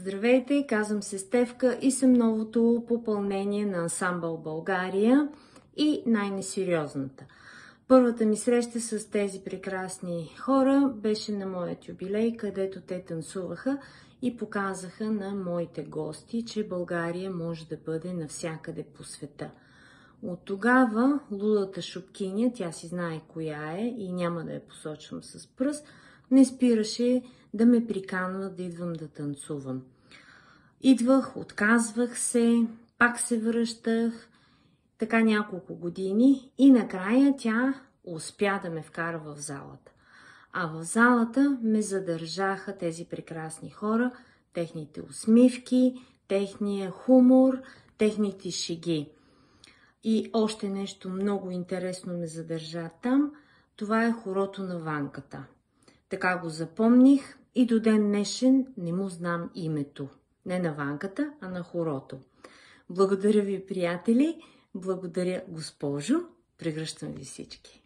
Здравейте, казвам се Стефка и съм новото попълнение на Ансамбъл България и най-несериозната. Първата ми среща с тези прекрасни хора беше на моят юбилей, където те танцуваха и показаха на моите гости, че България може да бъде навсякъде по света. От тогава лудата шопкиня, тя си знае коя е и няма да я посочвам с пръст, не спираше да ме приканва да идвам да танцувам. Идвах, отказвах се, пак се връщах, така няколко години и накрая тя успя да ме вкара в залата. А в залата ме задържаха тези прекрасни хора, техните усмивки, техния хумор, техните шеги. И още нещо много интересно ме задържа там, това е хорото на Ванката. Така го запомних и до ден днешен не му знам името. Не на Ванката, а на хорото. Благодаря ви, приятели, благодаря, госпожо, прегръщам ви всички.